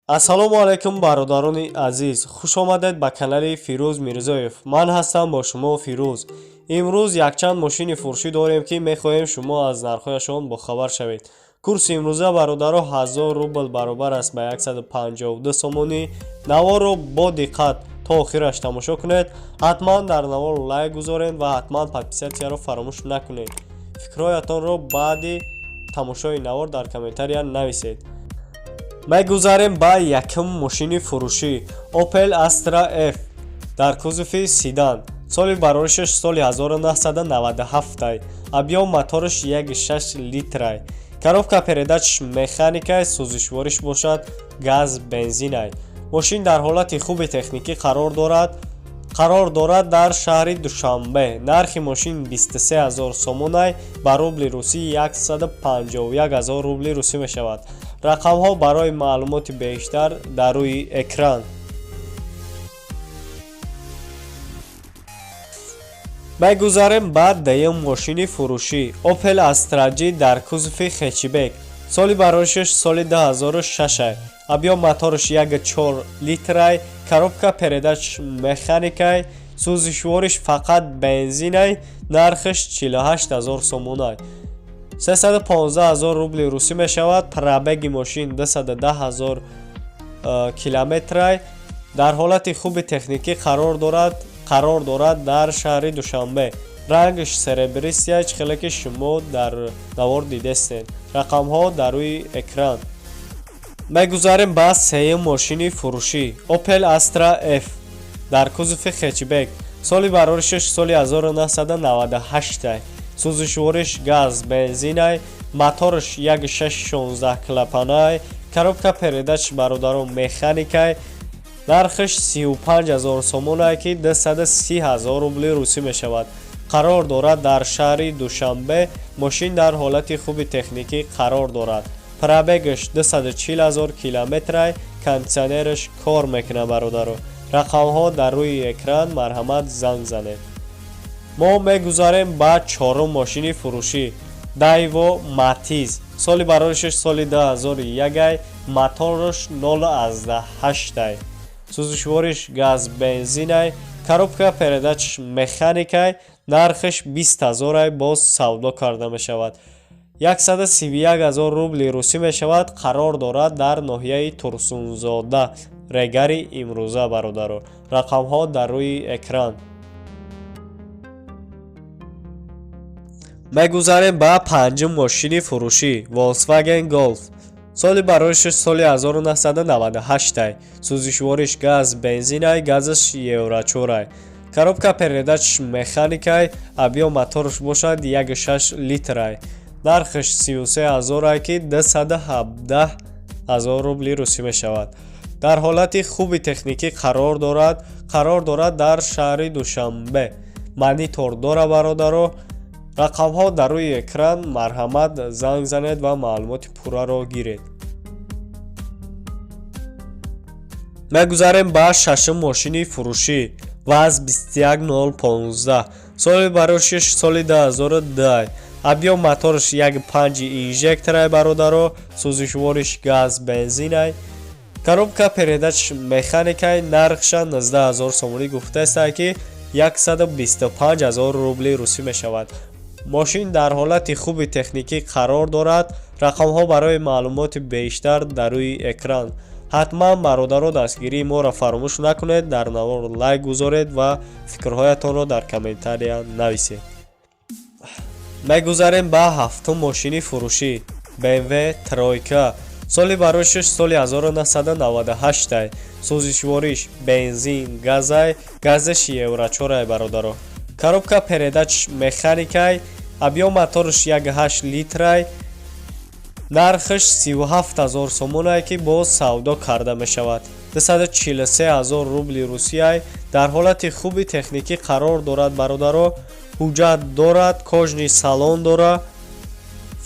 ассалому алайкум бародарони азиз, хуш омадед ба канали Фирӯз Мирзоев. Ман ҳастам бо шумо Фирӯз. имрӯз якчанд мошини фурӯшӣ дорем ки мехоҳем шумо аз нархҳояшон бохабар шавед. курси имрӯза бародаро 1000 рубл баробар аст ба 152 сомонӣ. наворро бо диққат то охираш тамошо кунед. ҳатман дар навор лайк гузоред ва ҳатман подписатсияро фаромӯш накунед. фикрҳоятонро баъди тамошои навор дар комментария нависед. мегузарем ба якум мошини фурӯшӣ Opel Astra F дар кузуфи седан. соли бароришаш соли 1997 объем мотораш 1.6 литрай. коробка передачаш механикай, сӯзишвориш бошад газ бензинай. мошин дар ҳолати хуби техникӣ қарор дорад дар шаҳри Душанбе. нархи мошин 23000 сомонай ба рубли русӣ 151000 рубли русӣ мешавад. рақамҳо барои маълумоти бештар дар рӯи экран. мегузарем ба даюм мошини фурӯшӣ Opel Astra G дар кузуфи хечибек. соли бароришаш соли 2006 объем мотораш 1.4 литрай. коробка передачаш механикай, сӯзишвориш фақат бензинай. нархаш 48000 сомонай, 315000 рубли русӣ мешавад. пробеги мошин 210000 километрай. дар ҳолати хуби техникӣ қарор дорад дар шаҳри Душанбе. рангаш серебристияч, хеле ки шумо дар навор дидестед. рақамҳо дар рӯи экран. мегузарем ба сеюм мошини фурӯшӣ Opel Astra F дар кузуфи хечбек. соли бароришаш соли 1998. сӯзишвориш газ бензинай. мотораш 1.616 клапанай. коробка передачаш бародаро механикай. нархаш 35000 сомонай ки 230000 рубли русӣ мешавад. қарор дорад дар шаҳри Душанбе. мошин дар ҳолати хуби техникӣ қарор дорад. пробегаш 240000 километрай. кондитсионераш кор мекунад бародаро. рақамҳо дар рӯи экран. марҳамат занг занед. мо мегузарем ба чорум мошини фурӯшӣ Daewoo Matiz. соли бароришаш соли 2001. мотораш 0.8. сӯзишвориш газ бензинай. коробка передачаш механикай. нархаш 20000 боз савдо карда мешавад. 131000 рубли русӣ мешавад. қарор дорад дар ноҳияи Турсунзода, регари имрӯза бародаро. рақамҳо дар рӯи экран. мегузарем ба панҷум мошини фурӯшӣ Volkswagen Golf. соли бароришаш соли 1998. сӯзишвориш газ бензинай. газаш евро 4. коробка передачаш механикай. объем мотораш бошад 1.6 литрай. нархаш 33000 ки 217000 рубли русӣ мешавад. дар ҳолати хуби техникӣ қарор дорад дар шаҳри Душанбе. монитор дора бародаро. рақамҳо дар рӯи экран. марҳамат занг занед ва маълумоти пурраро гиред. мегузарем ба шашум мошини фурӯшӣ ВАЗ 21015. соли бароришаш соли 2002. объем мотораш 1.5 инжекторай бародаро. сӯзишвориш газ бензинай. коробка передачаш механикай. нархша 19000 сомонӣ гуфтааст ки 125000 рубли русӣ мешавад. мошин дар ҳолати хуби техникӣ қарор дорад. рақамҳо барои маълумоти бештар дар рӯи экран. ҳатман бародаро дастгирии моро фаромӯш накунед. дар навор лайк гузоред ва фикрҳоятонро дар комментария нависед. мегузарем ба ҳафтум мошини фурӯшӣ BMW Troika. соли бароришаш соли 1998. сӯзишвориш бензин газай. газаш евро 4 бародаро. коробка передачаш механикай. объем мотораш 1.8 литрай. нархаш 37000 сомонай ки боз савдо карда мешавад. 243000 рубли русияй. дар ҳолати хуби техникӣ қарор дорад бародаро. ҳуҷҷат дорад. кожни салон дора.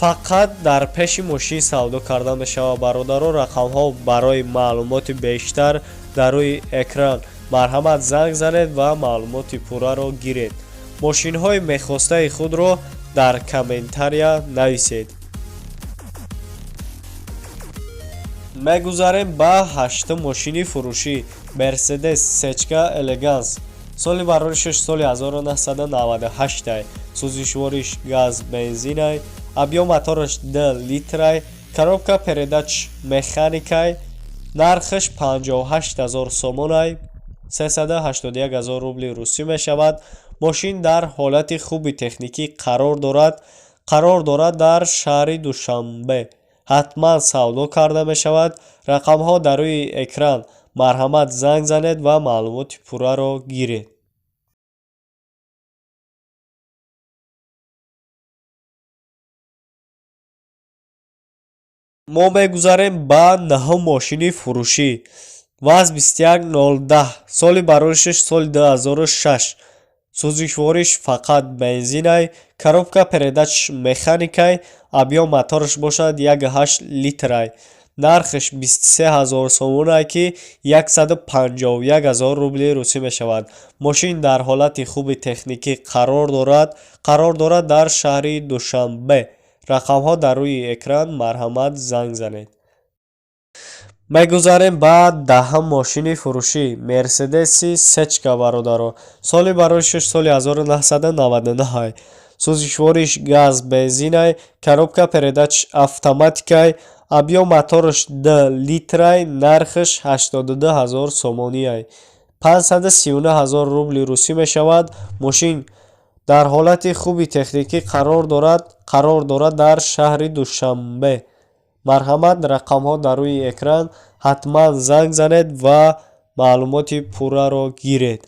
фақат дар пеши мошин савдо карда мешавад бародаро. рақамҳо барои маълумоти бештар дар рӯи экран. марҳамат занг занед ва маълумоти пурраро гиред. мошинҳои мехостаи худро дар комментария нависед. мегузарем ба ҳаштум мошини фурӯшӣ Mercedes Sechka Elegance. Соли бароришаш соли 1998 сӯзишвориш газ бензинай, абъём мотораш 2 литрай, коробка передач механикай, нархаш 58 000 сомонай, 381 000 рубли русӣ мешавад. мошин дар ҳолати хуби техникӣ қарор дорад дар шаҳри Душанбе. ҳатман савдо карда мешавад. рақамҳо дар рӯи экран. марҳамат занг занед ва маълумоти пурраро гиред. мо мегузарем ба наҳум мошини фурӯшӣ ВАЗ 21010. соли бароришаш соли 2006. сӯзишвориш фақат бензинай, коробка передач механикай, абъём мотораш бошад 1.8 литрай. нархаш 23 000 сомонай ки 151 000 рубли русӣ мешавад. мошин дар ҳолати хуби техникӣ қарор дорад дар шаҳри Душанбе. рақамҳо дар рӯи экран. марҳамат занг занед. мегузарем ба даҳум мошини фурӯшӣ Мерседеси Сечка бародаро. соли бароришаш соли 1999. сӯзишвориш газ бензинай, коробка передач автоматикай, абъём мотораш 2 литрай, нархаш 82 000 сомонияй, 539 000 рубли русӣ мешавад. мошин дар ҳолати хуби техникӣ қарор дорад дар шаҳри Душанбе. марҳамат рақамҳо дар рӯи экран. ҳатман занг занед ва маълумоти пурраро гиред.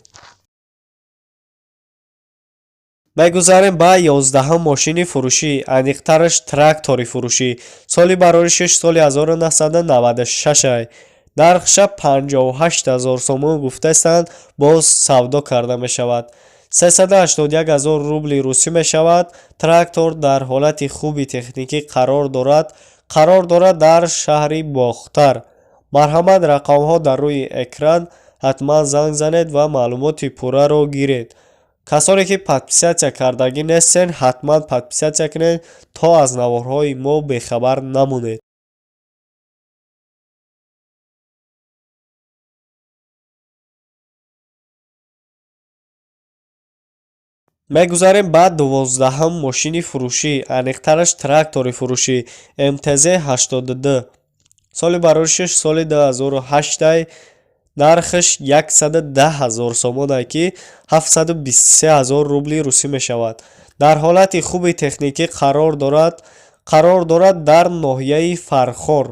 мегузарем ба 11 мошини фурӯшӣ аниқтараш трактори фурӯшӣ. соли бароришаш соли 1996. нархша 58 000 сомон гуфтастанд. боз савдо карда мешавад. 381 000 рубли русӣ мешавад. трактор дар ҳолати хуби техникӣ қарор дорад дар шаҳри Бохтар. марҳамат рақамҳо дар рӯи экран. ҳатман занг занед ва маълумоти пурраро гиред. касоне ки подписатсия кардагӣ нестен, ҳатман подписатсия кунед, то аз наворҳои мо бехабар намонед. мегузарем ба 12 мошини фурӯшӣ аниқтараш трактори фурӯшӣ МТЗ 82. соли бароришаш соли 2008. нархаш 110 000 сомонай ки 723 000 рубли русӣ мешавад. дар ҳолати хуби техникӣ қарор дорад дар ноҳияи Фархор.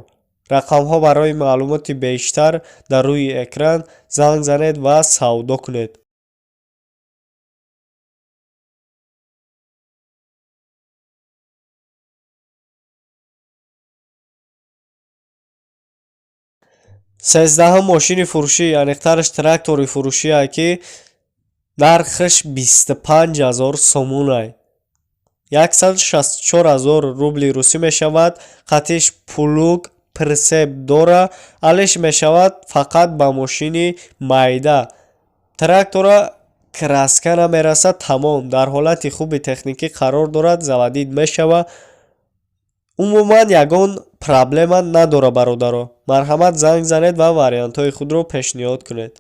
рақамҳо барои маълумоти бештар дар рӯи экран. занг занед ва савдо кунед. 13 мошини фурӯшӣ аниқтараш трактори фурӯшӣ ки нархаш 25 000 сомонай, 164 000 рубли русӣ мешавад. қатъиш плуг присеп дора. алиш мешавад фақат ба мошини майда. трактора краска намерасад. тамом. дар ҳолати хуби техникӣ қарор дорад. заводид мешавад. умуман ягон проблема надора бародаро. марҳамат занг занед ва вариантҳои худро пешниҳод кунед.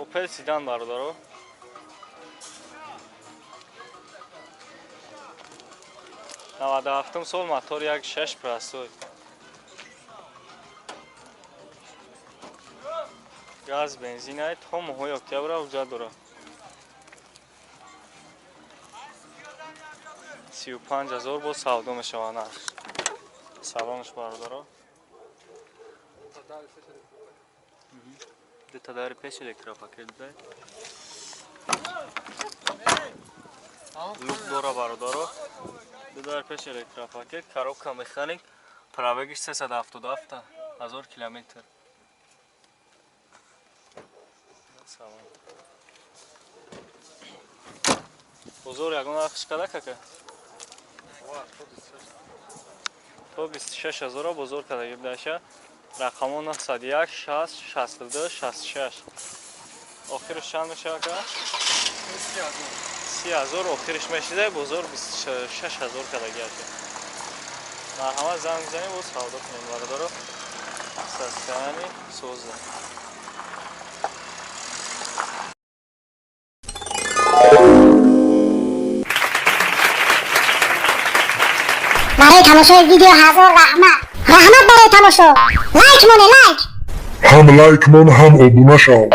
Opel Sedan бародаро. навадаҳафтум сол мотор 1.6 простой. газ бензинай. то моҳои октябра ҳуҷҷат дорад. 35 000 бо савдо мешавад нарх. салонаш бародаро. Детадари пеш электропакет дай. лук дора бародаро. детадари пеш электропакет, коробка механик, пробегиш 377 000 километр. бозор ягон нархш када кака? то 26 000 бозор када гибдаша. рақамон 91 60 62 66 охираш чанд мешавад ка 30000 охираш мешида бозор 26000 кадаги аша марҳамат занг бизанем боз савдо кунем барадоро саскани созда برای تماشای ویدیو هزار رحمت برای تماشا لایک مونه لایک هم لایک من هم ابونه شو